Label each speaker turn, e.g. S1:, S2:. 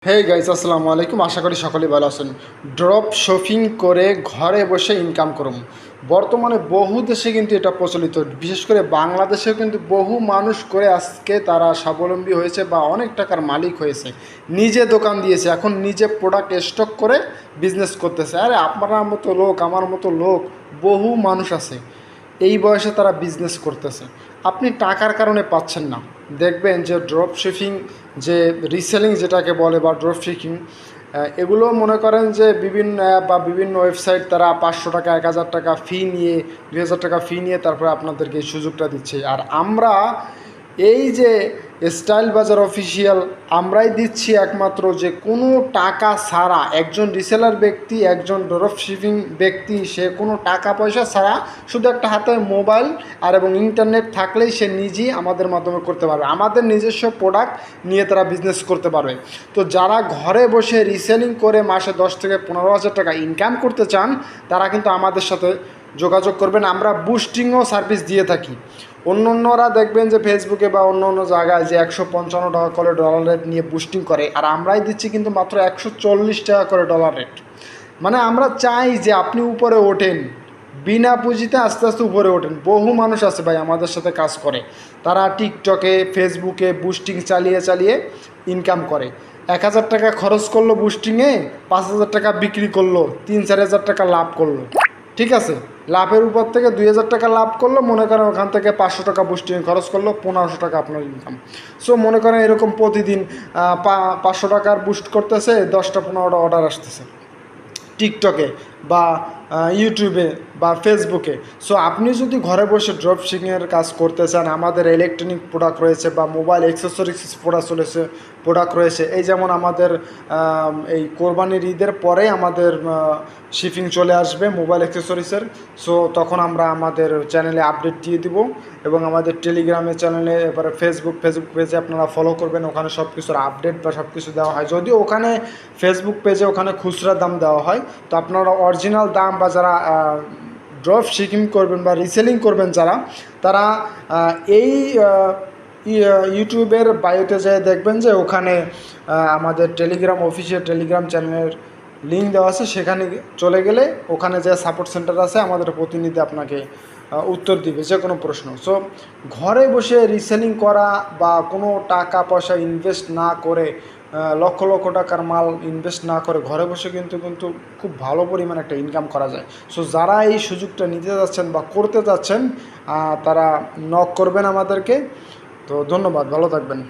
S1: Hey guys, আসসালামু আলাইকুম। আশা করি সকলেই ভালো আছেন। ড্রপ শপিং করে ঘরে বসে ইনকাম করুন। বর্তমানে বহু দেশে কিন্তু এটা প্রচলিত, বিশেষ করে বাংলাদেশেও কিন্তু বহু মানুষ করে আজকে তারা স্বাবলম্বী হয়েছে বা অনেক টাকার মালিক হয়েছে। নিজে দোকান দিয়েছে, এখন নিজে প্রোডাক্ট স্টক করে বিজনেস করতেছে। আরে আপনার মতো লোক, আমার মতো লোক, বহু মানুষ আছে এই বয়সে তারা বিজনেস করতেছে। আপনি টাকার কারণে পাচ্ছেন না। দেখবেন যে ড্রপ শিপিং, যে রিসেলিং যেটাকে বলে বা ড্রপ শিপিং, এগুলো মনে করেন যে বিভিন্ন অ্যাপ বা বিভিন্ন ওয়েবসাইট তারা 500 টাকা, 1000 টাকা ফি নিয়ে, 2000 টাকা ফি নিয়ে তারপরে আপনাদেরকে এই সুযোগটা দিচ্ছে। আর আমরা এই যে স্টাইল বাজার অফিসিয়াল, আমরাই দিচ্ছি একমাত্র যে কোনো টাকা ছাড়া একজন রিসেলার ব্যক্তি, একজন ড্রপ শিপিং ব্যক্তি, সে কোনো টাকা পয়সা ছাড়া শুধু একটা হাতে মোবাইল আর এবং ইন্টারনেট থাকলেই সে নিজেই আমাদের মাধ্যমে করতে পারবে। আমাদের নিজস্ব প্রোডাক্ট নিয়ে তারা বিজনেস করতে পারবে। তো যারা ঘরে বসে রিসেলিং করে মাসে 10 থেকে 15 হাজার টাকা ইনকাম করতে চান, তারা কিন্তু আমাদের সাথে যোগাযোগ করবেন। আমরা বুস্টিংও সার্ভিস দিয়ে থাকি। অন্যরা দেখবেন যে ফেসবুকে বা অন্য জায়গায় যে 155 টাকা করে ডলার রেট নিয়ে বুস্টিং করে, আর আমরাই দিচ্ছি কিন্তু মাত্র 140 টাকা করে ডলার রেট। মানে আমরা চাই যে আপনি উপরে ওঠেন, বিনা পুঁজিতে আস্তে আস্তে উপরে ওঠেন। বহু মানুষ আছে ভাই আমাদের সাথে কাজ করে, তারা টিকটকে, ফেসবুকে বুস্টিং চালিয়ে চালিয়ে ইনকাম করে। 1000 টাকা খরচ করলো বুস্টিংয়ে, 5000 টাকা বিক্রি করলো, 3-4 হাজার টাকা লাভ করলো। ঠিক আছে, লাভের উপর থেকে 2000 টাকা লাভ করলো, মনে করেন ওখান থেকে 500 টাকা বুস্টিং খরচ করলো, 1500 টাকা আপনার ইনকাম। সো মনে করেন এরকম প্রতিদিন 500 টাকার বুস্ট করতেছে, 10টা 15টা অর্ডার আসতেছে টিকটকে বা ইউটিউবে বা ফেসবুকে। সো আপনি যদি ঘরে বসে ড্রপ শিপিংয়ের কাজ করতে চান, আমাদের ইলেকট্রনিক প্রোডাক্ট রয়েছে বা মোবাইল অ্যাক্সেসরিজ প্রোডাক্ট রয়েছে। এই যেমন আমাদের এই কোরবানির ঈদের পরেই আমাদের শিপিং চলে আসবে মোবাইল অ্যাক্সেসরিজের। সো তখন আমরা আমাদের চ্যানেলে আপডেট দিয়ে দিব, এবং আমাদের টেলিগ্রামের চ্যানেলে, এবারে ফেসবুক পেজে আপনারা ফলো করবেন। ওখানে সব কিছুর আপডেট বা সব কিছু দেওয়া হয়। যদিও ওখানে ফেসবুক পেজে ওখানে খুচরা দাম দেওয়া হয়, তো আপনারা অরিজিনাল দাম বা যারা ড্রপ শিপিং করবেন বা রিসেলিং করবেন যারা, তারা এই ইউটিউবের বায়োতে যেয়ে দেখবেন যে ওখানে আমাদের টেলিগ্রাম, অফিসিয়াল টেলিগ্রাম চ্যানেলের লিঙ্ক দেওয়া আছে। সেখানে চলে গেলে ওখানে যে সাপোর্ট সেন্টার আছে, আমাদের প্রতিনিধি আপনাকে উত্তর দিবে যে কোনো প্রশ্ন। সো ঘরে বসে রিসেলিং করা বা কোনো টাকা পয়সা ইনভেস্ট না করে, লক্ষ লক্ষ টাকার মাল ইনভেস্ট না করে ঘরে বসে কিন্তু খুব ভালো পরিমাণে একটা ইনকাম করা যায়। সো যারা এই সুযোগটা নিতে যাচ্ছেন বা করতে যাচ্ছেন, তারা নক করবেন আমাদেরকে। তো ধন্যবাদ, ভালো থাকবেন।